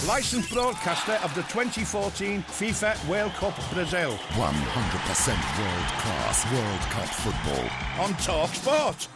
licensed broadcaster of the 2014 FIFA World Cup Brazil. 100% world-class World Cup football. On Talk Sport.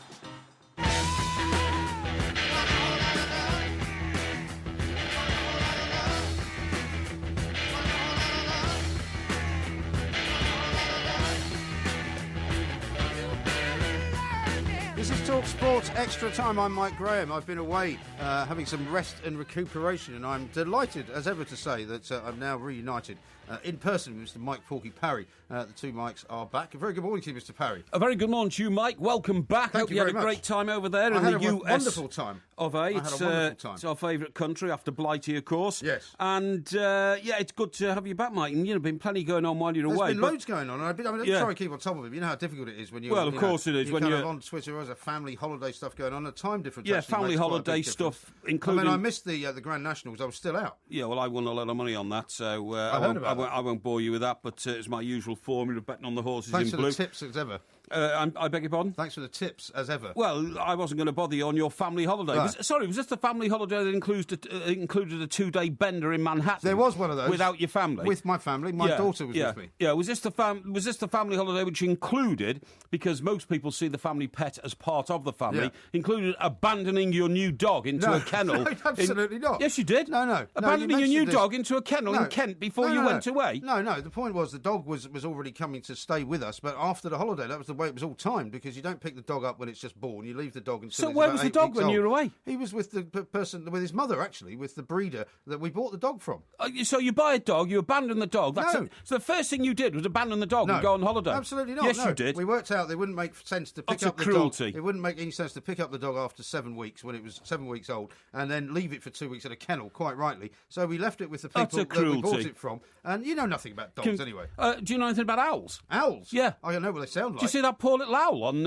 This is Talk Sports Extra Time. I'm Mike Graham. I've been away having some rest and recuperation, and I'm delighted as ever to say that I'm now reunited in person with Mr. Mike Porky Parry. The two Mikes are back. A very good morning to you, Mr. Parry. A very good morning to you, Mike. Welcome back. Thank Hope you you had very a much. great time over there I in had the a US wonderful time. of A. I had a wonderful time. It's our favourite country after Blighty, of course. Yes. And it's good to have you back, Mike. And been plenty going on while you're There's away. been loads going on. And I'm trying to keep on top of it. You know how difficult it is when you're. Well, of course it is. You're When kind you're of on Twitter, there's a family holiday stuff going on. The time difference. Yeah, actually family makes quite a holiday big difference. stuff, including. I missed the Grand Nationals. I was still out. Yeah, well, I won a lot of money on that, so I won't bore you with that. But it's my usual formula of betting on the horses Thanks in for blue. the tips as ever. I beg your pardon? Thanks for the tips as ever. Well, I wasn't going to bother you on your family holiday. Right. Was this the family holiday that included a 2-day bender in Manhattan? There was one of those. Without your family? With my family. My daughter was with me. Yeah, was this the family holiday which included, because most people see the family pet as part of the family, included abandoning your new dog into a kennel? No, absolutely not. Yes, you did. No. Abandoning your new dog into a kennel in Kent before you went away? No. The point was the dog was already coming to stay with us, but after the holiday, that was the way it was all timed, because you don't pick the dog up when it's just born. You leave the dog until it's where about was the 8 dog weeks when old. you were away? He was with the person, with his mother, actually, with the breeder that we bought the dog from. So you buy a dog, you abandon the dog. No. So the first thing you did was abandon the dog and go on holiday? Absolutely not. Yes, no. you did. We worked out it wouldn't make sense to pick That's up a the cruelty. dog. It wouldn't make any sense to pick up the dog after 7 weeks, when it was 7 weeks old, and then leave it for 2 weeks at a kennel, quite rightly. So we left it with the people that we bought it from. And you know nothing about dogs anyway. Do you know anything about owls? Owls? Yeah. I don't know what they sound like. Did you see that poor little owl on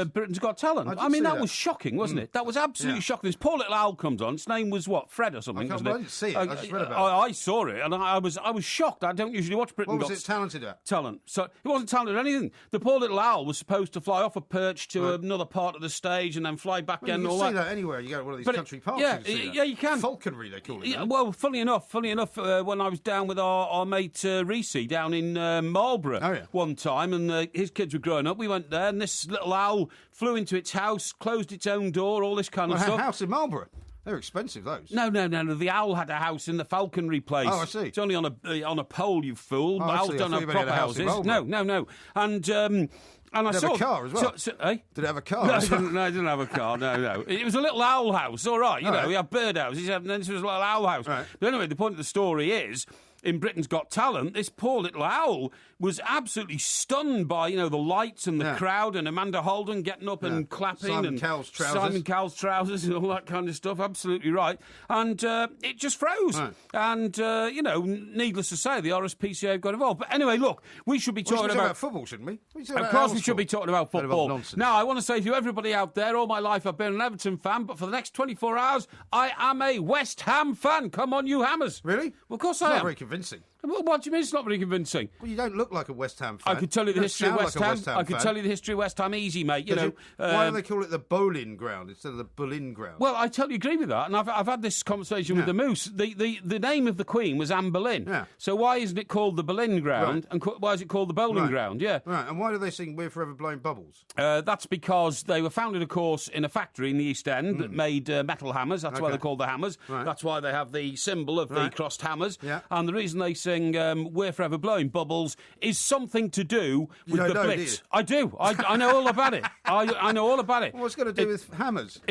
Britain's Got Talent? I mean, that was shocking, wasn't it? That was absolutely shocking. This poor little owl comes on. Its name was what? Fred or something, wasn't it? I didn't see it. I just read about I saw it, and I was shocked. I don't usually watch Britain. What was it talented at? Talent. So it wasn't talented at anything. The poor little owl was supposed to fly off a perch to another part of the stage and then fly back again. You and all can see that anywhere. You go to one of these country parks. You can. Falconry, they call it. Yeah, well, funny enough, when I was down with our mate Reese down in Marlborough one time, and his kids were growing up, we went there, and this little owl flew into its house, closed its own door, all this kind of stuff. A house in Marlborough? They're expensive, those. No. The owl had a house in the falconry place. Oh, I see. It's only on a pole, you fool. Oh, Owls don't have proper houses. No. And I Did it have a car as well? Did it have a car? No, it didn't have a car. No. It was a little owl house, all right. We have bird houses, and then this was a little owl house. Right. But anyway, the point of the story is, in Britain's Got Talent, this poor little owl was absolutely stunned by, the lights and the crowd, and Amanda Holden getting up and clapping. Simon Cowell's trousers and all that kind of stuff. Absolutely right. And it just froze. Right. And, needless to say, the RSPCA have got involved. But anyway, look, we should be talking about football, shouldn't we? Of course we should be talking about football. Nonsense. Now, I want to say to everybody out there, all my life I've been an Everton fan, but for the next 24 hours, I am a West Ham fan. Come on, you Hammers. Really? Well, of course Not I am. very convincing. What do you mean it's not very convincing? Well, you don't look like a West Ham fan. I could tell you the history of West Ham. I could tell you the history of West Ham easy, mate. Why do they call it the bowling ground instead of the Berlin ground? Well, I totally agree with that, and I've had this conversation with the Moose. The name of the Queen was Anne Boleyn. Yeah. So why isn't it called the Berlin ground, and why is it called the bowling ground? Yeah. Right, and why do they sing We're Forever Blowing Bubbles? That's because they were founded, of course, in a factory in the East End that made metal hammers. That's why they're called the Hammers. Right. That's why they have the symbol of the crossed hammers. Yeah. And the reason they sing We're Forever Blowing Bubbles is something to do with the Blitz. Do you? I do. I know all about it. I know all about it. What's it got to do with hammers?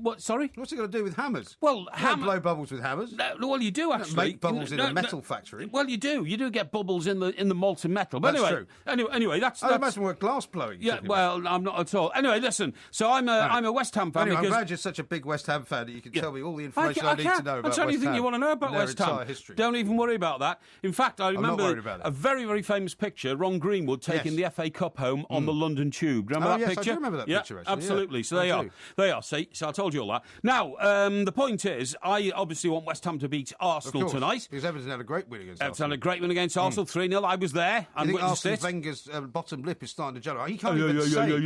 What? Sorry? What's it got to do with hammers? Well, you don't blow bubbles with hammers. Well, you do actually. You don't make bubbles in a metal factory. Well, you do. You do get bubbles in the molten metal. But That's anyway, true. Anyway, that's. I imagine we're glass blowing. Yeah. Well, I'm not at all. Anyway, listen. So I'm a West Ham fan. Anyway, because I'm glad you're such a big West Ham fan that you can tell me all the information I need to know about I'll tell you West anything Ham. you want to know about and their West Ham. entire history. Don't even worry about that. In fact, I remember about it. a very, very famous picture, Ron Greenwood taking the FA Cup home on the London Tube. Remember that picture? I do remember that picture, actually. Absolutely. So they are. See, so I told you all that. Now, the point is, I obviously want West Ham to beat Arsenal tonight. Because Everton had a great win against Arsenal. Everton had a great win against Arsenal, 3-0. I was there and witnessed it. Wenger's bottom lip is starting to gel. He can't even say.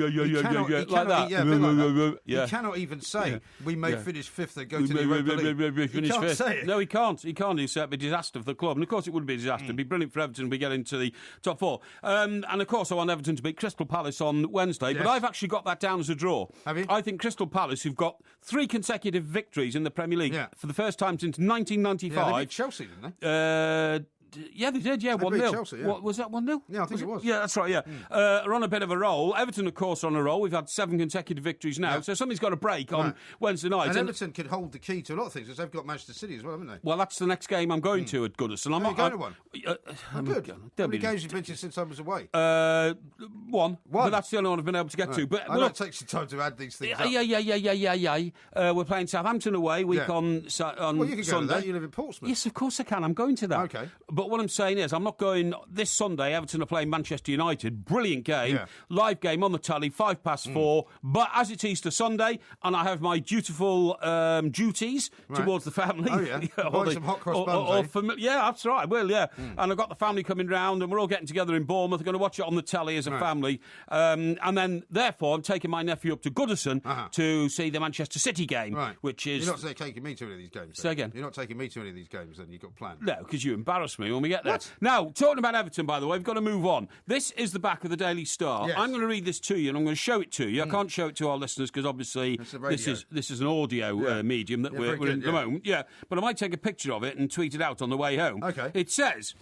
He cannot even say we may finish fifth and go to the Europa League. He can't say it. No, he can't. He can't. It's a disaster for the club. And of course, it would be a disaster. It'd be brilliant for Everton if we get into the top four. And of course, I want Everton to beat Crystal Palace on Wednesday. But I've actually got that down as a draw. Have you? I think Crystal Palace, who've got 3 consecutive victories in the Premier League for the first time since 1995. Yeah, they beat Chelsea, didn't they? Yeah, they did, 1-0. Chelsea, What, was that 1-0? Yeah, I think it was. Yeah, that's right, are on a bit of a roll. Everton, of course, are on a roll. We've had 7 consecutive victories now, so something's got to break on Wednesday night. And Everton could hold the key to a lot of things, because they've got Manchester City as well, haven't they? Well, that's the next game I'm going to at Goodison. I'm not going to one. Good. How many games have you been to since I was away? One. But that's the only one I've been able to get to. But I know it takes you time to add these things up. Yeah. We're playing Southampton away on Sunday. Well, you can go to that. You live in Portsmouth. Yes, of course I can. I'm going to that. Okay. But what I'm saying is, I'm not going this Sunday. Everton are playing Manchester United. Brilliant game. Live game on the telly, 4:05. But as it's Easter Sunday, and I have my dutiful duties towards the family. Oh, yeah. Buy some hot cross buns, yeah, that's right. I will, yeah. And I've got the family coming round, and we're all getting together in Bournemouth. We're going to watch it on the telly as a family. And then, therefore, I'm taking my nephew up to Goodison to see the Manchester City game, which is... You're not taking me to any of these games, then? Say again? You're not taking me to any of these games, then? You've got planned? No, because you embarrass me when we get there. What? Now, talking about Everton, by the way, we've got to move on. This is the back of the Daily Star. Yes. I'm going to read this to you, and I'm going to show it to you. I can't show it to our listeners because, obviously, this is an audio medium that we're in at the moment. Yeah, but I might take a picture of it and tweet it out on the way home. Okay. It says...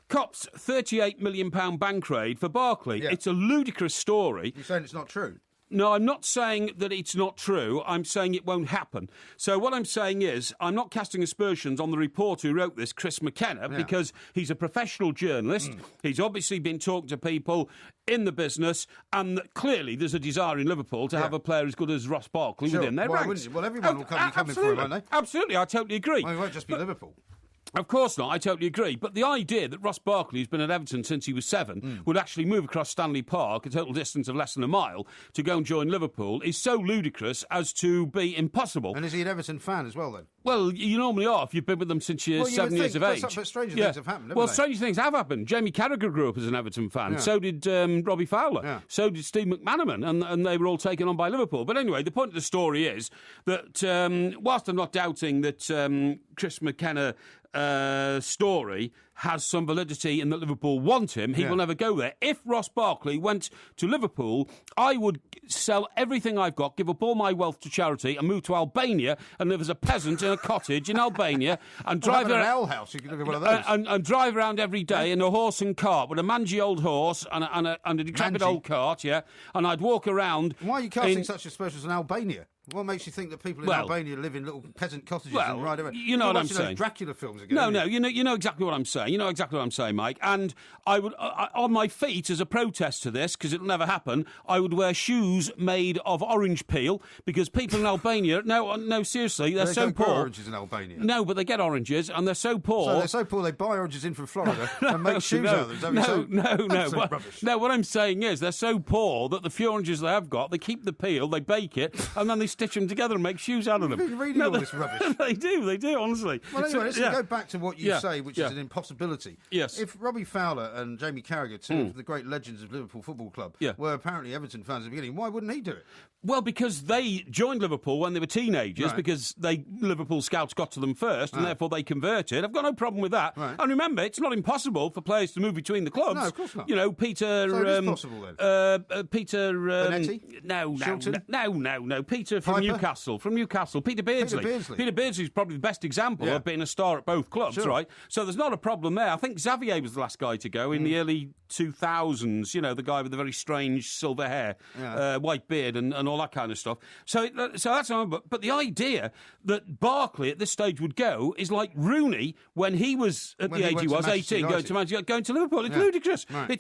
Cops £38 million bank raid for Barkley. Yeah. It's a ludicrous story. You're saying it's not true? No, I'm not saying that it's not true. I'm saying it won't happen. So what I'm saying is I'm not casting aspersions on the reporter who wrote this, Chris McKenna, because he's a professional journalist. He's obviously been talking to people in the business, and clearly there's a desire in Liverpool to have a player as good as Ross Barkley within their ranks. Well, everyone will be coming for him, won't they? Absolutely, I totally agree. Well, it won't just be Liverpool. Of course not, I totally agree. But the idea that Ross Barkley, who's been at Everton since he was 7, would actually move across Stanley Park, a total distance of less than a mile, to go and join Liverpool is so ludicrous as to be impossible. And is he an Everton fan as well, then? Well, you normally are if you've been with them since you're 7 years of age. But stranger things have happened, Well, stranger things have happened. Jamie Carragher grew up as an Everton fan. So did Robbie Fowler. So did Steve McManaman. And they were all taken on by Liverpool. But anyway, the point of the story is that whilst I'm not doubting that Chris McKenna story has some validity in that Liverpool want him, he will never go there. If Ross Barkley went to Liverpool, I would sell everything I've got, give up all my wealth to charity and move to Albania and live as a peasant in a cottage in Albania and drive around an ale house. You could live in one of those. And drive around every day in a horse and cart with a mangy old horse and a decrepit old cart, and I'd walk around. Why are you casting such aspersions on Albania? What makes you think that people in Albania live in little peasant cottages and ride around? You know what I'm saying. Those Dracula films again. No, you know exactly what I'm saying. You know exactly what I'm saying, Mike. And I would, on my feet, as a protest to this, because it'll never happen, I would wear shoes made of orange peel because people in Albania, no, seriously, they're so poor. They grow oranges in Albania. No, but they get oranges, and they're so poor. So they're so poor they buy oranges in from Florida and make shoes out of them. No, what I'm saying is they're so poor that the few oranges they have got, they keep the peel, they bake it, and then they stitch them together and make shoes out of them. You've been reading all this rubbish. They do, honestly. Well, anyway, let's go back to what you say, which is an impossibility. Yes. If Robbie Fowler and Jamie Carragher, two of the great legends of Liverpool Football Club, were apparently Everton fans at the beginning, why wouldn't he do it? Well, because they joined Liverpool when they were teenagers, because Liverpool scouts got to them first, and therefore they converted. I've got no problem with that. Right. And remember, it's not impossible for players to move between the clubs. No, of course not. You know, Peter... So it is possible, then? Peter... Benetti? No. Peter from Newcastle. Peter Beardsley. Peter Beardsley's probably the best example of being a star at both clubs, right? So there's not a problem there. I think Xavier was the last guy to go in the early 2000s, you know, the guy with the very strange silver hair, white beard and all all that kind of stuff. So that's but the idea that Barkley at this stage would go is like Rooney when he was at the age he was, 18, going to Liverpool. It's ludicrous. Right.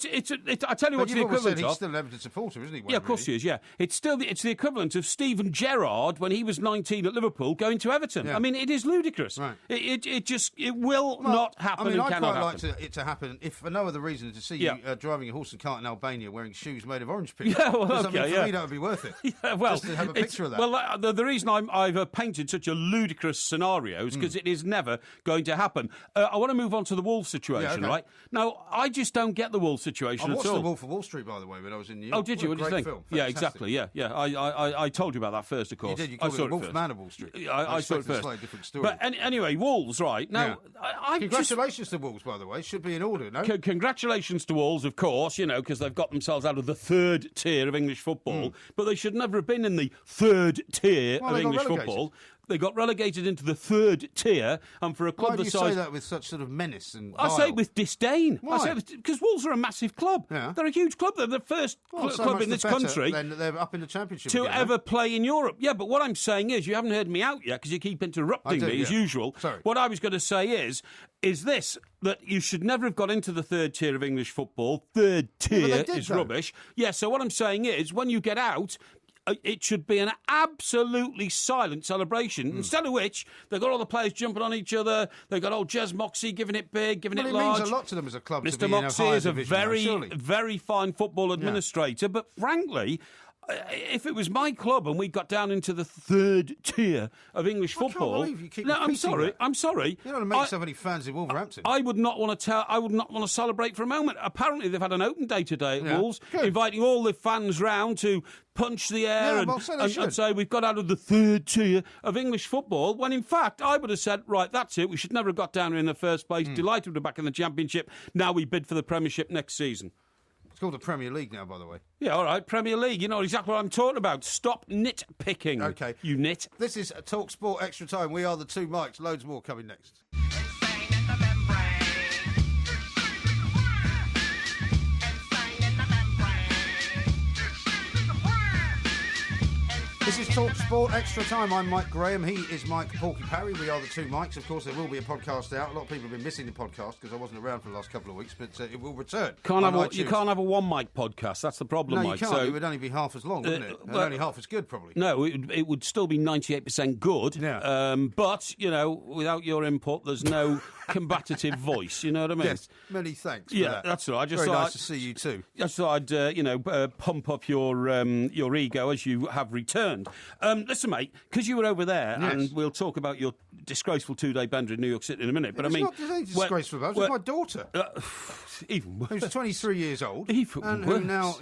I tell you what, the equivalent of. He's still an Everton supporter, isn't he? Yeah, of course he is. Yeah, it's the equivalent of Steven Gerrard when he was 19 at Liverpool going to Everton. Yeah. I mean, it is ludicrous. Right. It will not happen. I mean, I'd quite like it to happen if for no other reason to see you driving a horse and cart in Albania wearing shoes made of orange peel. Yeah, well, for me, that would be worth it. Yeah, well, just to have a picture of that. Well, the reason I've painted such a ludicrous scenario is because it is never going to happen. I want to move on to the Wolves situation, right? Now, I just don't get the Wolves situation at all. I watched The Wolf of Wall Street, by the way, when I was in New York. Oh, did you? What did you think? Film. Yeah, exactly. Yeah. I told you about that first, of course. You did. You called it Wolfman of Wall Street. I saw it first. A slightly different story. But anyway, Wolves, right? Now, congratulations to Wolves, by the way. Should be in order, no? Congratulations to Wolves, of course, because they've got themselves out of the third tier of English football. But they should never have been in the third tier of English football. They got relegated into the third tier, and for a club the size... Why do you say that with such sort of menace and I say it with disdain. Why? I say because Wolves are a massive club. Yeah. They're a huge club. They're the first club in this country they're up in the Championship to again, ever play in Europe. Yeah, but what I'm saying is, you haven't heard me out yet because you keep interrupting me as usual. Sorry. What I was going to say is this, that you should never have got into the third tier of English football. Third tier is rubbish. Yeah, so what I'm saying is, when you get out... it should be an absolutely silent celebration, instead of which they've got all the players jumping on each other, they've got old Jez Moxey giving it big, giving it large. It means a lot to them as a club Mr. to be Moxey in a higher is a division, very fine football administrator, but frankly... if it was my club and we got down into the third tier of English football, I can't believe you keep repeating that. I'm sorry. You don't want to make so many fans in Wolverhampton. I would not want to celebrate for a moment. Apparently, they've had an open day today at Wolves, inviting all the fans round to punch the air and say we've got out of the third tier of English football. When in fact, I would have said, right, that's it. We should never have got down here in the first place. Delighted we're back in the Championship. Now we bid for the Premiership next season. It's called the Premier League now, by the way. Yeah, all right, Premier League. You know exactly what I'm talking about. Stop nitpicking. Okay. You nit. This is Talk Sport Extra Time. We are the two mics. Loads more coming next. This is Talk Sport Extra Time. I'm Mike Graham. He is Mike Porky Parry. We are the two mics. Of course, there will be a podcast out. A lot of people have been missing the podcast because I wasn't around for the last couple of weeks, but it will return. You can't have a one mic podcast. That's the problem, no, Mike. You can't. It would only be half as long, wouldn't it? And only half as good, probably. No, it would still be 98% good. Yeah. But, without your input, there's no combative voice. You know what I mean? Yes. Many thanks for that. That's right. Very nice to see you too. I just thought I'd, pump up your ego as you have returned. Listen, mate, because you were over there, and we'll talk about your disgraceful two-day bender in New York City in a minute. But It's not disgraceful. It was my daughter. Even worse. Who's 23 years old, and who now,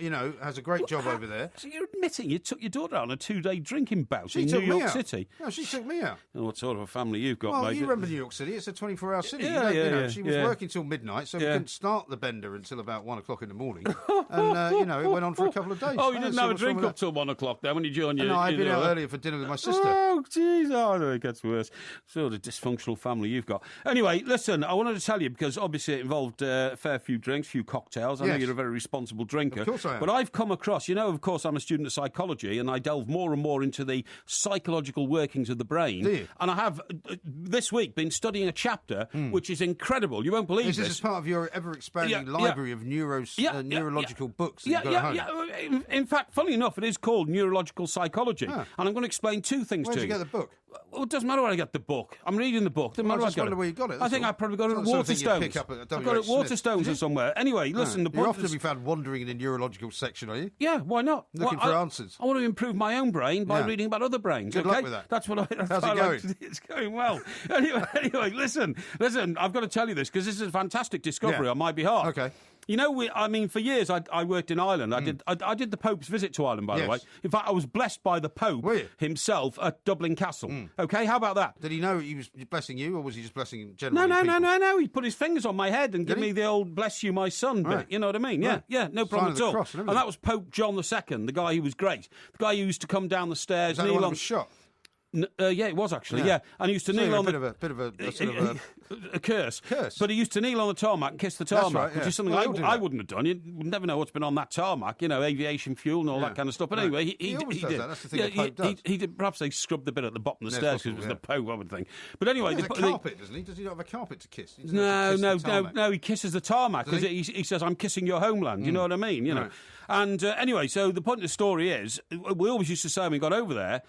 has a great job over there. So you're admitting you took your daughter on a two-day drinking bout in New York City? No, she took me out. What sort of a family you've got, mate? Well, you remember New York City? It's a 24-hour city. She was working till midnight, so we couldn't start the bender until about 1 o'clock in the morning. And, it went on for a couple of days. Oh, you didn't have a drink up till 1 o'clock then when you joined your... No, I'd been out earlier for dinner with my sister. Oh, jeez. Oh, no, it gets worse. Sort of dysfunctional family you've got. Anyway, listen, I wanted to tell you, because obviously it involved a fair few drinks, few cocktails. I know you're a very responsible drinker. Of course I am. But I've come across, of course, I'm a student of psychology, and I delve more and more into the psychological workings of the brain. Do you? And I have, this week, been studying a chapter which is incredible. You won't believe this. Is this part of your ever-expanding library of neurological books that you've got at home? Yeah. In fact, funnily enough, it is called neurological psychology. And I'm going to explain two things to you. Where'd you get the book? Well, it doesn't matter where I get the book. I'm reading the book. Doesn't matter I just wonder where you got it. I think I probably got it at Waterstones. I've got it at Waterstones or somewhere. Anyway, listen, the point You're often to be found wandering in the neurological section, are you? Yeah, why not? Looking for answers. I want to improve my own brain by reading about other brains. Good luck with that. That's what I... How's it going? It's going well. Anyway, listen, I've got to tell you this, because this is a fantastic discovery on my behalf. Okay. For years I worked in Ireland. I did the Pope's visit to Ireland, by the way. In fact, I was blessed by the Pope himself at Dublin Castle. Okay, how about that? Did he know he was blessing you, or was he just blessing generally? No. He put his fingers on my head and gave me the old "bless you, my son" bit. You know what I mean? Right. Yeah, no problem at all. Cross, and that was Pope John II, the guy who was great, the guy who used to come down the stairs. Is that the one that was shot? Yeah, it was actually. Yeah, and he used to kneel on a bit of a sort of A curse. Curse. But he used to kneel on the tarmac and kiss the tarmac, right, yeah. which is something I wouldn't have done. You never know what's been on that tarmac, aviation fuel and all that kind of stuff. But anyway, he always does did. that. That's the thing the Pope does. He did. Perhaps they scrubbed the bit at the bottom of the stairs because it was the Pope, I would think. But anyway... He has a carpet, doesn't he? Does he not have a carpet to kiss? No, he kisses the tarmac because he says, I'm kissing your homeland. You know what I mean? You know. And anyway, so the point of the story is, we always used to say when we got over there,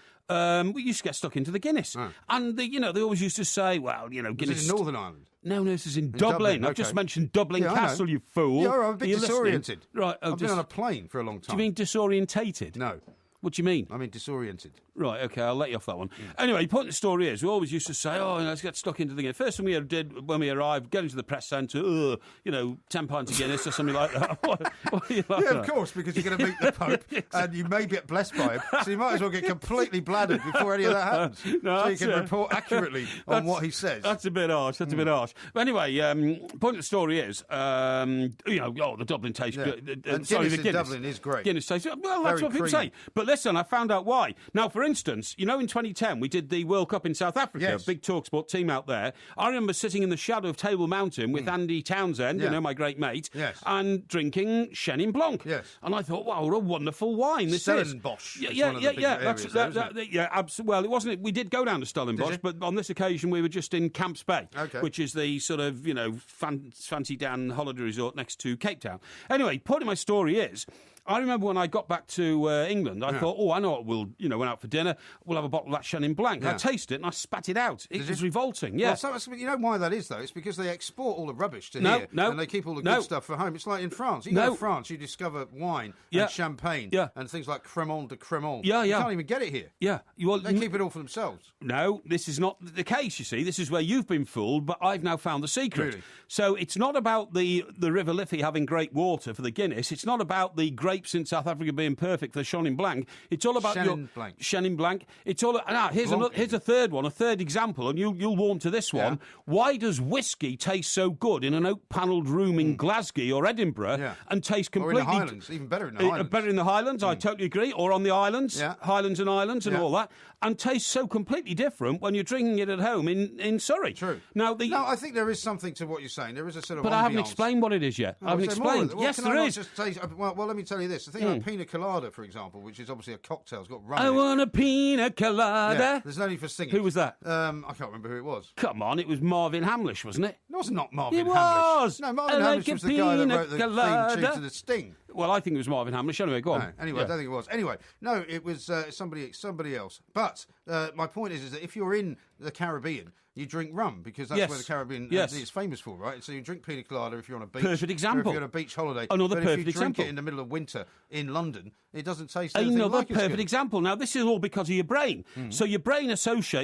we used to get stuck into the Guinness. And, they always used to say, well, Guinness... Is it in Northern Ireland? No, this is in Dublin. I've just mentioned Dublin Castle, you fool. Yeah, I'm a bit disoriented. Right. I've been on a plane for a long time. Do you mean disorientated? No. What do you mean? I mean disoriented. Right, OK, I'll let you off that one. Anyway, the point of the story is, we always used to say, let's get stuck into the Guinness. First thing we did when we arrived, get into the press centre, 10 pints of Guinness or something like that. What are you like of course, because you're going to meet the Pope and you may get blessed by him, so you might as well get completely bladdered before any of that happens. So you can report accurately on what he says. That's a bit harsh, a bit harsh. But anyway, point of the story is, the Dublin taste... And Guinness in Dublin is great. Guinness taste... Well, that's what people say. But listen, I found out why. Now, for instance, in 2010, we did the World Cup in South Africa, big TalkSport team out there. I remember sitting in the shadow of Table Mountain with Andy Townsend, my great mate, and drinking Chenin Blanc. Yes. And I thought, wow, what a wonderful wine this Stellenbosch is. Yeah. Absolutely. Well, it wasn't. We did go down to Stellenbosch, but on this occasion we were just in Camps Bay, which is the sort of, fancy down holiday resort next to Cape Town. Anyway, point of my story is, I remember when I got back to England, I thought, I know what we'll, went out for dinner, we'll have a bottle of that Chenin Blanc. I tasted it and I spat it out. It was revolting, Well, so, you know why that is, though? It's because they export all the rubbish to here and they keep all the good stuff for home. It's like in France. You go to France, you discover wine and champagne and things like Cremant de Cremant. You can't even get it here. Yeah. They keep it all for themselves. No, this is not the case, you see. This is where you've been fooled, but I've now found the secret. Really? So it's not about the River Liffey having great water for the Guinness. It's not about the grapes in South Africa being perfect for the Chenin Blanc. It's all about Chenin Blanc. It's all. Here's a third one, a third example, and you'll warm to this one. Why does whiskey taste so good in an oak-panelled room in Glasgow or Edinburgh and taste completely... Or in the Highlands, even better in the Highlands. Better in the Highlands, I totally agree. Or on the islands, Highlands and Islands and all that, and tastes so completely different when you're drinking it at home in Surrey. True. Now, I think there is something to what you're saying. There is a sort of But ambiance. I haven't explained what it is yet. I haven't explained. Yes, there is. Well, let me tell you this. The thing like pina colada, for example, which is obviously a cocktail, it's got rum I in it. want a pina colada. Yeah, there's no need for singing. Who was that? I can't remember who it was. Come on, it was Marvin Hamlish, wasn't it? It was not Marvin Hamlish. It was. No, Marvin Hamlish was the guy that wrote the theme tune to the Sting. Well, I think it was Marvin Hamlish. Anyway, go on. No, anyway, I don't think it was. Anyway, no, it was somebody else. But my point is that if you're in the Caribbean, you drink rum because that's where the Caribbean is famous for, right? So you drink pina colada if you're on a beach. Perfect example. Or if you're on a beach holiday. Another perfect if you example. drink it in the middle of winter in London, it doesn't taste anything Another like perfect example. Now, this is all because of your brain. So your brain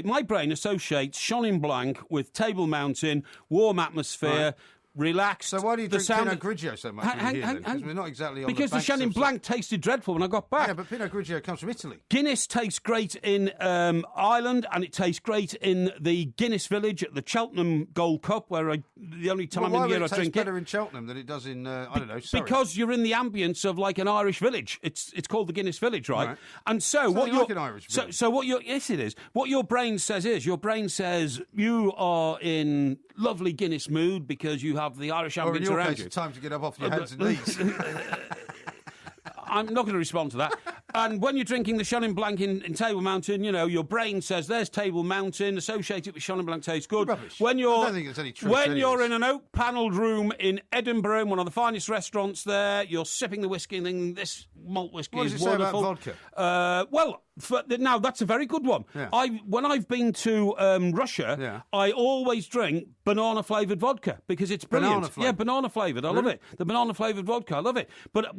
my brain associates Chenin Blanc with Table Mountain, warm atmosphere, relaxed. So why do you drink Pinot Grigio so much because we're not exactly on because the Chenin Blanc tasted dreadful when I got back. Yeah, but Pinot Grigio comes from Italy. Guinness tastes great in Ireland, and it tastes great in the Guinness Village at the Cheltenham Gold Cup, where the only time in the year I drink it. Why tastes better in Cheltenham than it does in, Surrey? Because you're in the ambience of like an Irish village. It's called the Guinness Village, right? And so what like an Irish village. So what yes, it is. What your brain says you are in lovely Guinness mood because you have the Irish ambience in your around case, you. It's time to get up off your hands and knees. I'm not going to respond to that. And when you're drinking the Chenin Blanc in Table Mountain, your brain says, there's Table Mountain, associated with Chenin Blanc tastes good. Rubbish. When you're, I don't think there's any truth when you're in an oak-panelled room in Edinburgh, in one of the finest restaurants there, you're sipping the whiskey and thinking, this malt whiskey is wonderful. What does it say about vodka? Now, that's a very good one. Yeah. When I've been to Russia, I always drink banana-flavoured vodka because it's brilliant. Banana-flavoured. I love it. The banana-flavoured vodka, I love it. But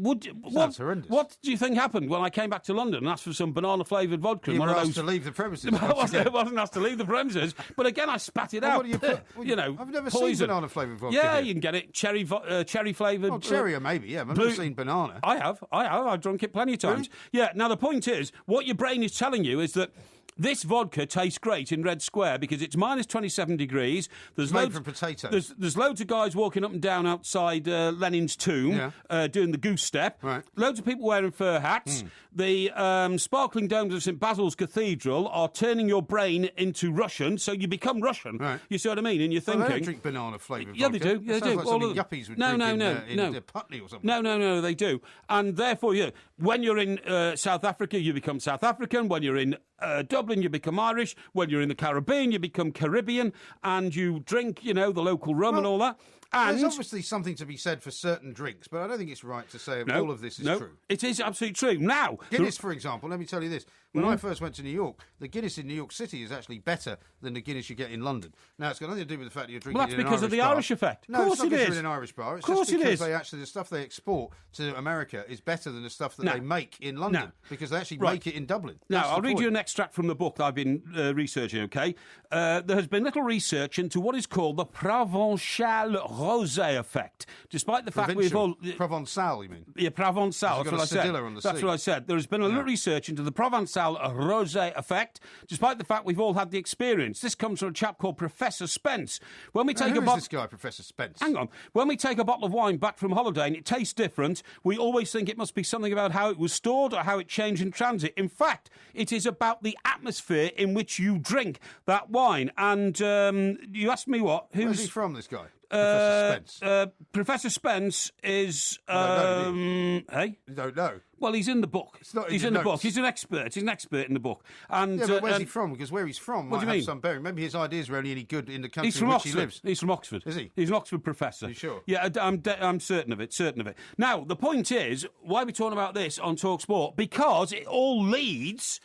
sounds horrendous. What do you think happened when I came back to London and asked for some banana-flavoured vodka? You were asked to leave the premises. I wasn't asked to leave the premises, but again, I spat it out. What do you put? I've never seen banana-flavoured vodka. Yeah, here. You can get it cherry-flavoured. Oh, cherry maybe, yeah. I've never seen banana. I have. I've drunk it plenty of times. Really? Yeah, now the point is, what your brain is telling you is that This vodka tastes great in Red Square because it's minus 27 degrees. There's made from potatoes. There's loads of guys walking up and down outside Lenin's tomb doing the goose step. Right. Loads of people wearing fur hats. The sparkling domes of St Basil's Cathedral are turning your brain into Russian, so you become Russian. Right. You see what I mean? And you're thinking... Well, they don't drink banana-flavoured Yeah, vodka. they do. Yeah, they do. Like something yuppies would drink in Putney or something. No, they do. And therefore, when you're in South Africa, you become South African. When you're in Dublin, you become Irish. When you're in the Caribbean, you become Caribbean. And you drink, the local rum and all that. And there's obviously something to be said for certain drinks, but I don't think it's right to say all of this is true. It is absolutely true. Now, Guinness, for example, let me tell you this. When I first went to New York, the Guinness in New York City is actually better than the Guinness you get in London. Now, it's got nothing to do with the fact that you're drinking that's in an because Irish of the bar. Irish effect. No, of it's course not it because is. you're in an Irish bar. It's of course just because it is. the stuff they export to America is better than the stuff that they make in London because they actually make it in Dublin. Now, I'll read you an extract from the book that I've been researching, OK? There has been little research into what is called the Provençal rosé effect. Despite the fact we've all... Provençal, you mean? Yeah, Provençal, that's what I said. That's what I said. There has been a little research into the Provençal rosé effect, despite the fact we've all had the experience. This comes from a chap called Professor Spence. When we take who is this guy, Professor Spence? Hang on. When we take a bottle of wine back from holiday and it tastes different, we always think it must be something about how it was stored or how it changed in transit. In fact, it is about the atmosphere in which you drink that wine. And you asked me what? Where's he from, this guy? Professor Spence. Professor Spence is... hey? You don't know? Well, he's in the book. He's in the book. He's an expert. He's an expert in the book. And, yeah, but where's he from? Because where he's from might have some bearing. Maybe his ideas are only any good in the country in which he lives. He's from Oxford. Is he? He's an Oxford professor. Are you sure? Yeah, I'm certain of it, Now, the point is, why are we talking about this on TalkSport? Because it all leads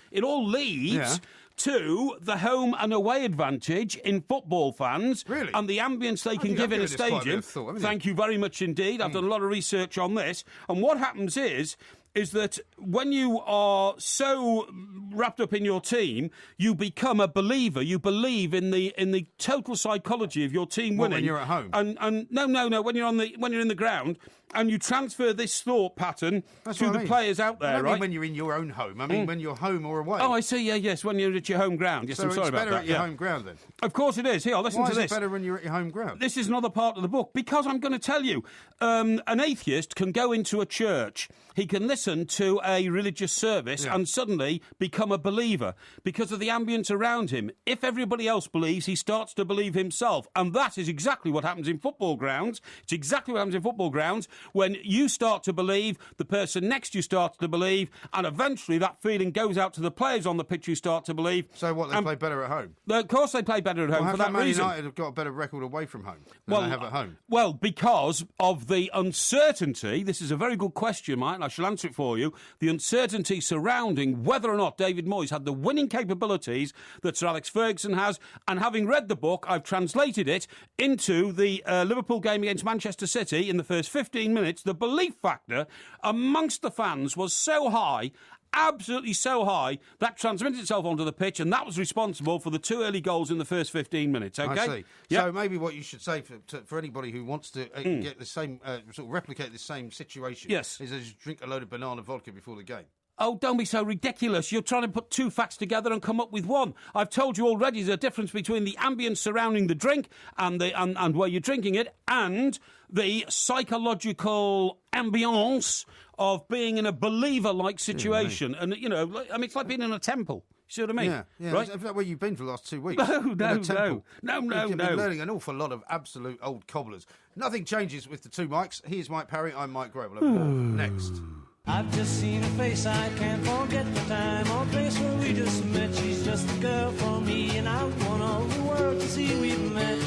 to the home and away advantage in football fans. Really? And the ambience they can give in a stadium. Thank you very much indeed. I've done a lot of research on this. And what happens is that when you are so wrapped up in your team, you become a believer. You believe in the total psychology of your team winning. When you're at home? And no. When you're in the ground, and you transfer this thought pattern to the players out there, I don't right? mean when you're in your own home. I mean when you're home or away. Oh, I see. Yeah, yes. When you're at your home ground. Yes, so I'm sorry about that. it's better at your home ground then. Of course it is. Here, listen to this. Why is it better when you're at your home ground? This is another part of the book because I'm going to tell you, an atheist can go into a church. He can listen to a religious service and suddenly become a believer because of the ambience around him. If everybody else believes, he starts to believe himself. And that is exactly what happens in football grounds. It's exactly what happens in football grounds when you start to believe, the person next to you starts to believe, and eventually that feeling goes out to the players on the pitch who start to believe. So what, they play better at home? Of course they play better at home for that reason. Man United have got a better record away from home than they have at home? Well, because of the uncertainty. This is a very good question, Mike, and I shall answer it for you. The uncertainty surrounding whether or not David Moyes had the winning capabilities that Sir Alex Ferguson has, and having read the book, I've translated it into the Liverpool game against Manchester City in the first 15 minutes. The belief factor amongst the fans was so high, absolutely so high, that transmitted itself onto the pitch, and that was responsible for the 2 early goals in the first 15 minutes. Okay, I see. Yep. So maybe what you should say for anybody who wants to get the same, sort of replicate the same situation, is just drink a load of banana vodka before the game. Oh, don't be so ridiculous. You're trying to put two facts together and come up with one. I've told you already there's a difference between the ambience surrounding the drink and where you're drinking it and the psychological ambiance of being in a believer-like situation. And, it's like being in a temple. See what I mean? Yeah. Right? Is that where you've been for the last 2 weeks? No. You've been learning an awful lot of absolute old cobblers. Nothing changes with the two Mikes. Here's Mike Parry, I'm Mike Gray. We'll have more next. I've just seen a face, I can't forget the time or place where we just met. She's just the girl for me, and I want all the world to see we've met.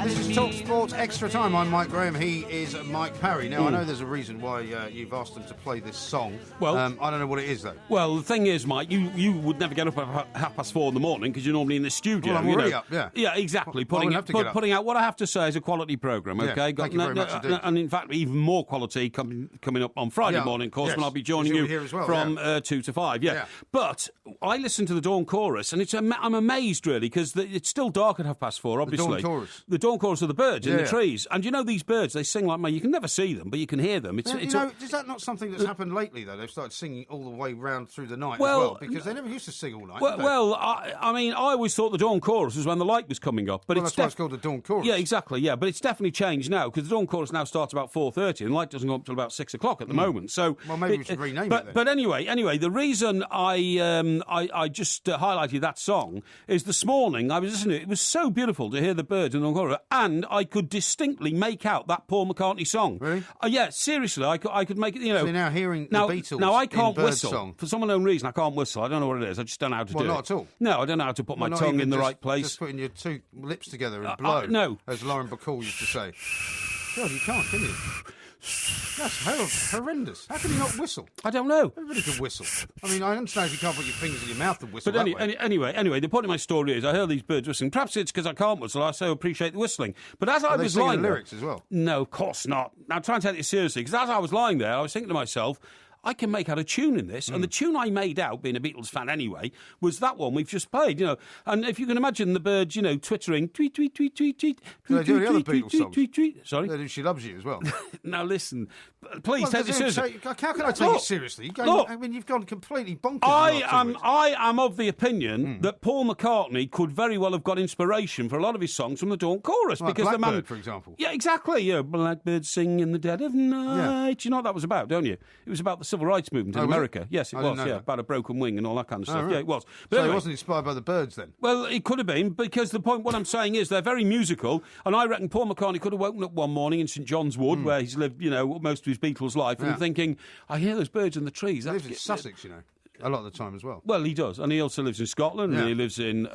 This is TalkSport Extra Time. I'm Mike Graham. He is Mike Parry. Now, I know there's a reason why you've asked him to play this song. Well, I don't know what it is, though. Well, the thing is, Mike, you would never get up at 4:30 in the morning because you're normally in the studio. Well, I'm already up, yeah. Yeah, exactly. Putting out what I have to say is a quality programme, OK? Yeah, thank you very much indeed. And in fact, even more quality coming up on Friday morning, of course, when I'll be joining you here as well, from 2 to 5. Yeah. But I listen to the Dawn Chorus, and I'm amazed, really, because it's still dark at 4:30, obviously. The Dawn Chorus? The Dawn Chorus because of the birds in the trees. And you know these birds, they sing like you can never see them, but you can hear them. Is that not something that's happened lately, though? They've started singing all the way round through the night as well, because they never used to sing all night. I mean, I always thought the dawn chorus was when the light was coming up. But that's why it's called the dawn chorus. Yeah, exactly, yeah. But it's definitely changed now, because the dawn chorus now starts about 4:30, and the light doesn't go up until about 6 o'clock at the moment. So, well, maybe we should rename it then. But anyway, the reason I just highlighted that song is this morning I was listening to it. It was so beautiful to hear the birds in the chorus, and I could distinctly make out that Paul McCartney song. Really? Yeah, seriously, I could make it. So you're now hearing the Beatles. Now I can't in whistle song. For some unknown reason. I can't whistle. I don't know what it is. I just don't know how to do it. Well, not at all. No, I don't know how to put my tongue in the right place. Just putting your two lips together and blow. No, as Lauren Bacall used to say. God, you can't, can you? That's horrendous. How can you not whistle? I don't know. Everybody can whistle. I mean, I understand if you can't put your fingers in your mouth and whistle. But anyway, the point of my story is I heard these birds whistling. Perhaps it's because I can't whistle. I so appreciate the whistling. But as I was lying there, lyrics as well. No, of course not. Now try and take it seriously, because as I was lying there, I was thinking to myself, I can make out a tune in this. And the tune I made out, being a Beatles fan anyway, was that one we've just played, And if you can imagine the birds, twittering, tweet, tweet, tweet, tweet, tweet. Do they do the other Beatles songs? Tweet, tweet. Sorry? They do She Loves You as well. Now listen, please take this seriously. How can I take it seriously? I mean, you've gone completely bonkers. I am of the opinion that Paul McCartney could very well have got inspiration for a lot of his songs from the dawn chorus. Like because Blackbird, the man, for example. Yeah, exactly. Yeah, Blackbird sing in the dead of night. Yeah. You know what that was about, don't you? It was about the civil rights movement in America. Yes, it was. Yeah, about a broken wing and all that kind of stuff. Right. Yeah, it was. But so anyway, it wasn't inspired by the birds then? Well, it could have been, because what I'm saying is they're very musical, and I reckon Paul McCartney could have woken up one morning in St John's Wood, where he's lived, most of his Beatles life, and thinking, I hear those birds in the trees. He lives in Sussex, a lot of the time as well. Well, he does, and he also lives in Scotland, and he lives in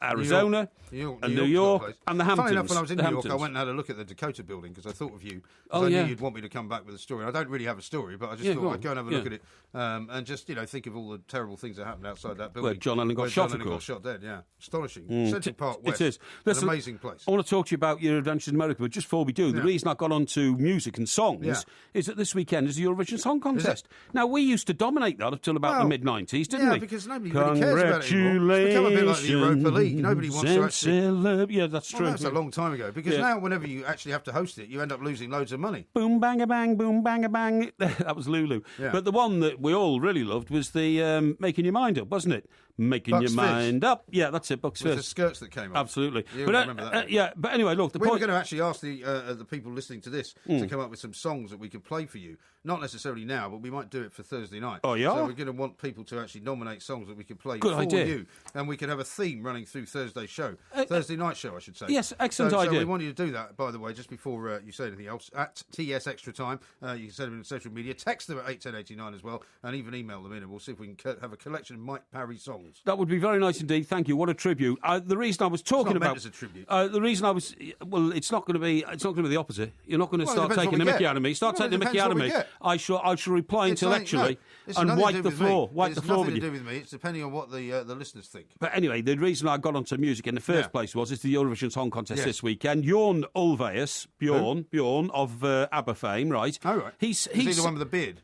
Arizona, New York, and the Hamptons. Funny enough, when I was in New York, I went and had a look at the Dakota building because I thought of you. I knew you'd want me to come back with a story. I don't really have a story, but I just thought I'd go and have a look at it and just think of all the terrible things that happened outside that building. Where John Lennon got shot, of course. Got shot dead, yeah. Astonishing. Central Park West. It is. Listen, an amazing place. I want to talk to you about your adventures in America, but just before we do, the reason I got onto music and songs is that this weekend is the Eurovision Song Contest. Now, we used to dominate that up till about the mid-90s, didn't we? Yeah, because nobody really cares about it anymore. It's become a bit like the Europa League. Nobody wants to actually... Yeah, that's true. Well, that's a long time ago, because now whenever you actually have to host it, you end up losing loads of money. Boom, bang, a bang, boom, bang, a bang. That was Lulu. Yeah. But the one that we all really loved was the Making Your Mind Up, wasn't it? Making Bucks Your Mind Up. Yeah, that's it, Bucks Fizz. The skirts that came up. Absolutely. You remember that. But anyway, look, we were going to actually ask the people listening to this to come up with some songs that we could play for you. Not necessarily now, but we might do it for Thursday night. Oh, yeah? So we're going to want people to actually nominate songs that we could play for you. And we can have a theme running through Thursday's show. Thursday night show, I should say. Yes, excellent idea. So we want you to do that, by the way, just before you say anything else. At TS Extra Time, you can send them in social media. Text them at 81089 as well, and even email them in, and we'll see if we can have a collection of Mike Parry songs. That would be very nice indeed. Thank you. What a tribute. The reason I was talking about as a tribute. The reason I was it's not going to be the opposite. You're not going to start taking the mickey out of me. Start taking the mickey out of me. I shall reply intellectually and wipe the floor. Wipe the floor with you. It's nothing to do with me. It's depending on what the listeners think. But anyway, the reason I got onto music in the first place was it's the Eurovision Song Contest this weekend. Bjorn Ulvaeus, Bjorn of ABBA fame, right? Oh, right. Is he the one with the beard?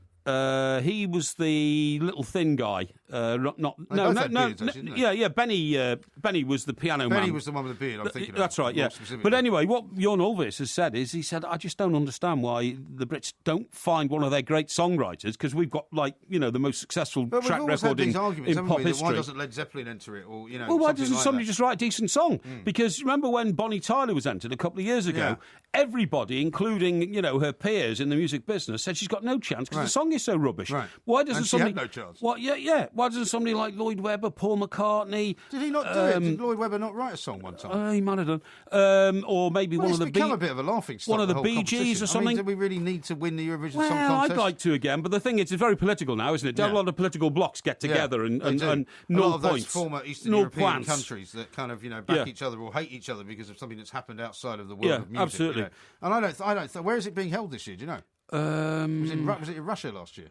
He was the little thin guy. Benny was the piano man. Benny was the one with the beard. I'm thinking. That's right. Yeah. But anyway, what Bjorn Ulvaeus has said is, he said, I just don't understand why the Brits don't find one of their great songwriters, because we've got the most successful track record in pop history. Why doesn't Led Zeppelin enter it? Or well, why doesn't somebody just write a decent song? Because remember when Bonnie Tyler was entered a couple of years ago? Everybody, including her peers in the music business, said she's got no chance because the song is so rubbish. Right. Why doesn't somebody? She had no chance. Why doesn't somebody like Lloyd Webber, Paul McCartney? Did he not do it? Did Lloyd Webber not write a song one time? He might have done. Or maybe one of the become a bit of a laughing stock. One of the Bee Gees or something. I mean, do we really need to win the Eurovision Song Contest? I'd like to again, but the thing is, it's very political now, isn't it? A lot of political blocks get together and a lot of those former Eastern European countries that kind of back each other or hate each other because of something that's happened outside of the world of music. Absolutely. And I don't. Where is it being held this year? Do you know? Was it in Russia last year?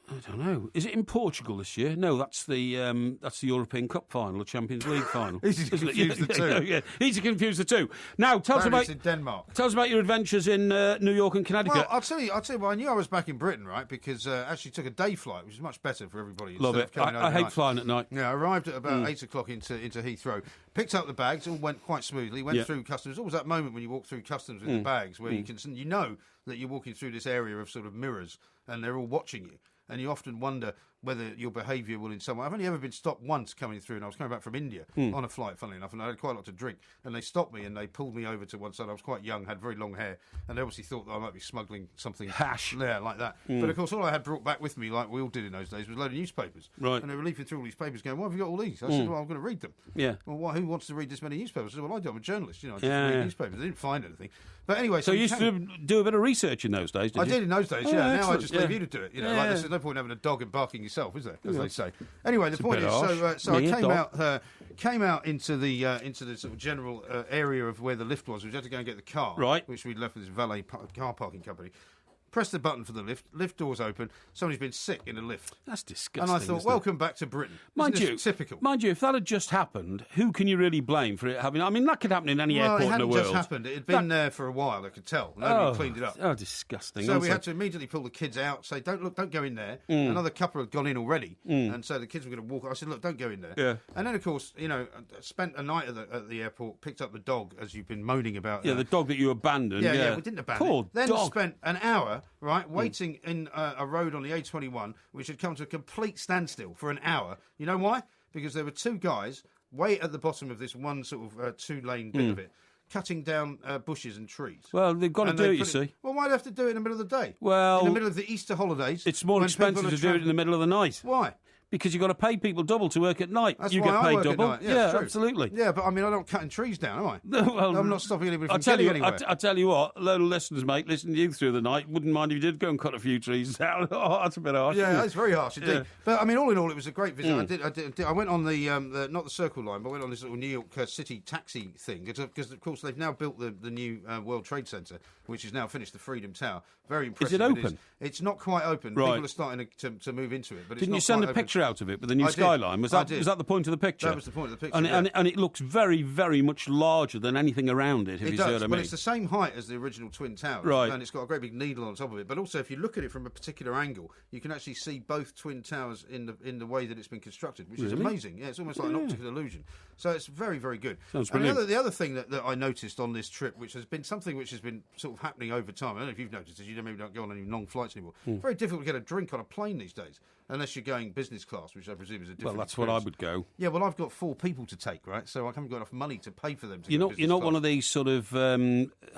I don't know. Is it in Portugal this year? No, that's the European Cup final, the Champions League final. Easy to confuse the two. Yeah, easy to confuse the two. Now, tell us about in Denmark. Tell us about your adventures in New York and Connecticut. Well, I'll tell you. I knew I was back in Britain, right? Because actually took a day flight, which is much better for everybody. Love it. I hate flying at night. Yeah, I arrived at about 8 o'clock into Heathrow. Picked up the bags, all went quite smoothly. Went through customs. Always that moment when you walk through customs with the bags, where you know that you're walking through this area of sort of mirrors, and they're all watching you. And you often wonder whether your behaviour will in some way... I've only ever been stopped once coming through, and I was coming back from India on a flight, funnily enough, and I had quite a lot to drink. And they stopped me, and they pulled me over to one side. I was quite young, had very long hair, and they obviously thought that I might be smuggling something... Hash. Yeah, like that. But, of course, all I had brought back with me, like we all did in those days, was a load of newspapers. Right. And they were leafing through all these papers going, why have you got all these? I said, well, I'm going to read them. Yeah. Well, who wants to read this many newspapers? I said, well, I do. I'm a journalist, I just read newspapers. I didn't find anything. But anyway... So you used to do a bit of research in those days, did you? I did in those days, yeah. Now excellent. I just leave you to do it. There's no point in having a dog and barking yourself, is there? As they say. Anyway, the point is, so I came out into the sort of general area of where the lift was. We had to go and get the car, right, which we'd left with this valet car parking company. Press the button for the lift doors open, somebody's been sick in a lift. That's disgusting. And I thought, welcome back to Britain. Typical. Mind you, if that had just happened, who can you really blame for it having... I mean, that could happen in any airport in the world. It hadn't just happened. It had been there for a while, I could tell. Nobody cleaned it up. Oh, disgusting. So we had to immediately pull the kids out, say, don't go in there. Another couple had gone in already, and so the kids were going to walk. I said, look, don't go in there. Yeah. And then, of course, spent a night at the airport, picked up the dog, as you've been moaning about. Yeah, the dog that you abandoned. Yeah, we didn't abandon it. Then dog. Spent an hour, right, waiting in a road on the A21, which had come to a complete standstill for an hour. You know why? Because there were two guys way at the bottom of this one sort of two-lane bit of it, cutting down bushes and trees. Well, they've got to do it, you see. Well, why do they have to do it in the middle of the day? Well... in the middle of the Easter holidays. It's more expensive to do it in the middle of the night. Why? Because you've got to pay people double to work at night. That's you why get I paid work double. at night. Yeah, absolutely. Yeah, but I mean, I'm not cutting trees down, am I? Well, I'm not stopping anybody from getting anywhere. I tell you what, a load of listeners, mate, listen to you through the night. Wouldn't mind if you did go and cut a few trees down. Oh, that's a bit harsh. Yeah, that's very harsh indeed. Yeah. But I mean, all in all, it was a great visit. I went on the not the Circle Line, but I went on this little New York City taxi thing because, of course, they've now built the new World Trade Center, which is now finished, the Freedom Tower. Very impressive. Is it open? It's not quite open. Right. People are starting to move into it. But didn't you send a picture out of it with the new skyline? Was that the point of the picture? That was the point of the picture. And it looks very, very much larger than anything around it. It does, but it's the same height as the original Twin Towers, right? And it's got a great big needle on top of it. But also, if you look at it from a particular angle, you can actually see both Twin Towers in the way that it's been constructed, which is amazing. Yeah, it's almost like an optical illusion. So it's very, very good. Sounds and brilliant. the other thing that I noticed on this trip, which has been something which has been sort of happening over time. I don't know if you've noticed this. You maybe don't go on any long flights anymore. Very difficult to get a drink on a plane these days, unless you're going business class, which I presume is a different. Well, that's experience. what I would go. Yeah, well, I've got 4 people to take, right? So I haven't got enough money to pay for them. You're not one of these sort of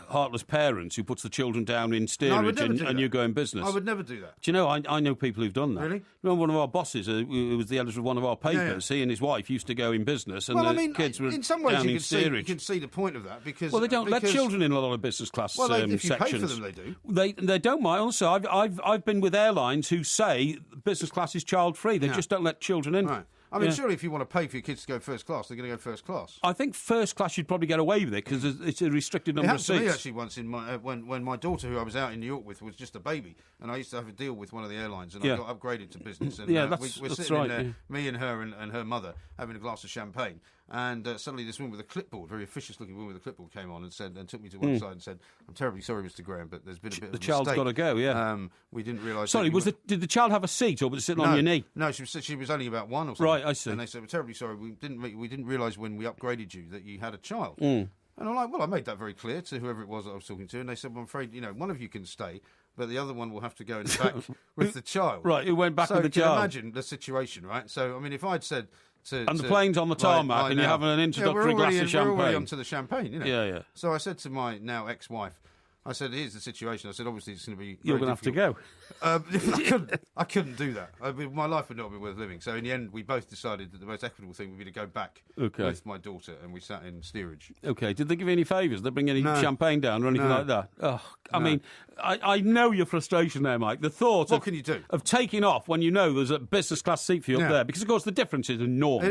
heartless parents who puts the children down in steerage and you go in business. I would never do that. Do you know? I know people who've done that. Really? Remember one of our bosses, who was the editor of one of our papers. Yeah. He and his wife used to go in business, and the kids were in some ways down you in steerage. You can see the point of that because they don't let children in a lot of business class if you sections. pay for them, they do. They don't mind. Also, I've been with airlines who say business class is child free. They just don't let children in. Right. I mean, surely if you want to pay for your kids to go first class, they're going to go first class. I think first class you'd probably get away with it because it's a restricted number of seats. It happened to me actually once in my, when my daughter, who I was out in New York with, was just a baby, and I used to have a deal with one of the airlines, and I got upgraded to business. And we're sitting in there, me and her and her mother, having a glass of champagne. And suddenly this woman with a clipboard, very officious-looking woman with a clipboard, came on and took me to one side and said, "I'm terribly sorry, Mr. Graham, but there's been a bit of a mistake. The child's got to go, yeah. We didn't realise..." Sorry, did the child have a seat or was it sitting on your knee? No, she was only about 1 or something. Right, I see. And they said, "We're terribly sorry, we didn't realise when we upgraded you that you had a child." And I'm like, well, I made that very clear to whoever it was that I was talking to, and they said, well, I'm afraid, one of you can stay, but the other one will have to go in the back with the child. Right, who went back with the child. So you can child. imagine the situation, right? So, I mean, if I'd said... the plane's on the tarmac and you're having an introductory glass of champagne. We're already onto the champagne, Yeah. So I said to my now ex-wife, I said, here's the situation. I said, obviously it's going to be You're going to have to go. I couldn't do that. My life would not be worth living. So in the end, we both decided that the most equitable thing would be to go back with my daughter, and we sat in steerage. Okay. Did they give you any favours? Did they bring any champagne down or anything like that? Oh, I mean, I know your frustration there, Mike. The thought what can you do? Of taking off when you know there's a business class seat for you up there, because of course the difference is enormous.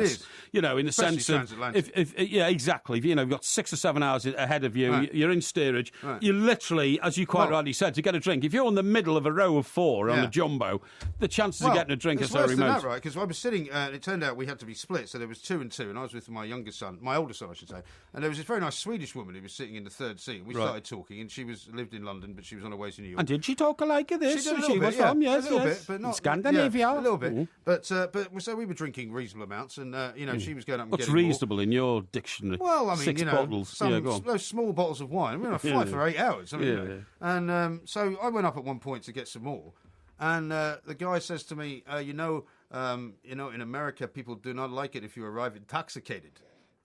It is. In the Especially sense of exactly. If you've got 6 or 7 hours ahead of you, you're in steerage. Right. You're literally, as you quite rightly said, to get a drink, if you're in the middle of a row of 4 on a jumbo, the chances of getting a drink are so remote. It's worse than that, right? Because I was sitting, and it turned out we had to be split, so there was 2 and 2, and I was with my older son, I should say, and there was this very nice Swedish woman who was sitting in the third seat, and we started talking, and she lived in London, but she was on her way to New York. And did she talk like this? She did a little bit, from, a little bit, but not Scandinavia. Yeah, a little bit, but so we were drinking reasonable amounts, and she was going up and What's getting reasonable more. in your dictionary? Well, I mean, 6 bottles. Those small bottles of wine. We were on a flight for 8 hours. And so I went up at one point to get some more, and the guy says to me, in America, people do not like it if you arrive intoxicated.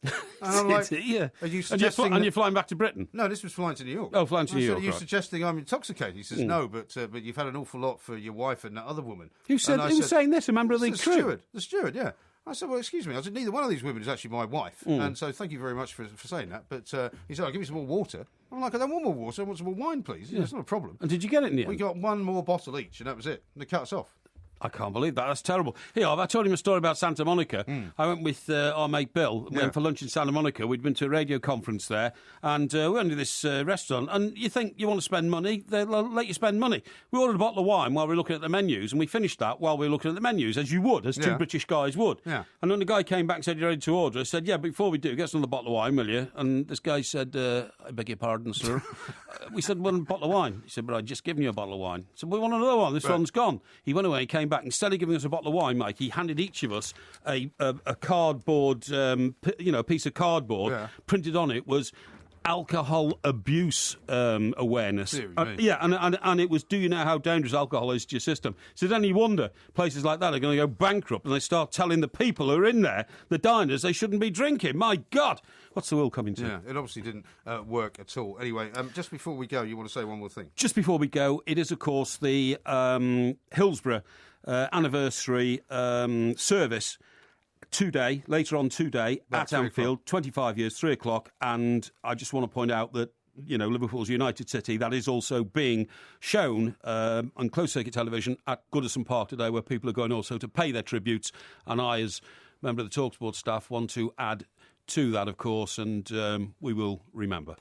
And I'm like, are you suggesting... And you're flying back to Britain? No, this was flying to New York. Oh, flying to New York. Are you suggesting I'm intoxicated? He says, no, but you've had an awful lot for your wife and that other woman. Who was saying this? A member of the crew? The steward, yeah. I said, well, excuse me. I said, neither one of these women is actually my wife. And so thank you very much for saying that. But he said, I'll give you some more water. I'm like, I don't want more water. I want some more wine, please. It's not a problem. And did you get it in the end? We got one more bottle each, and that was it. And they cut us off. I can't believe that. That's terrible. Here, I told him a story about Santa Monica. I went with our mate Bill. We went for lunch in Santa Monica. We'd been to a radio conference there, and we went to this restaurant. And you think you want to spend money, they'll let you spend money. We ordered a bottle of wine while we were looking at the menus, and we finished that while we were looking at the menus, as you would, as two British guys would. Yeah. And when the guy came back and said, "You're ready to order?" I said, "Yeah, but before we do, get us another bottle of wine, will you?" And this guy said, "I beg your pardon, sir." We said, "One bottle of wine." He said, "But I'd just given you a bottle of wine." I said, "We want another one. This one's gone." He went away, he came back. Instead of giving us a bottle of wine, Mike, he handed each of us a cardboard, piece of cardboard. Printed on it was alcohol abuse awareness. And it was, do you know how dangerous alcohol is to your system? So it's only wonder places like that are going to go bankrupt and they start telling the people who are in there, the diners, they shouldn't be drinking. My God, what's the world coming to? Yeah, it obviously didn't work at all. Anyway, just before we go, you want to say one more thing? Just before we go, it is, of course, the Hillsborough anniversary service later on today at Anfield, 25 years, 3 o'clock. And I just want to point out that, Liverpool's United City, that is also being shown on closed-circuit television at Goodison Park today, where people are going also to pay their tributes. And I, as member of the TalkSport staff, want to add to that, of course, and we will remember.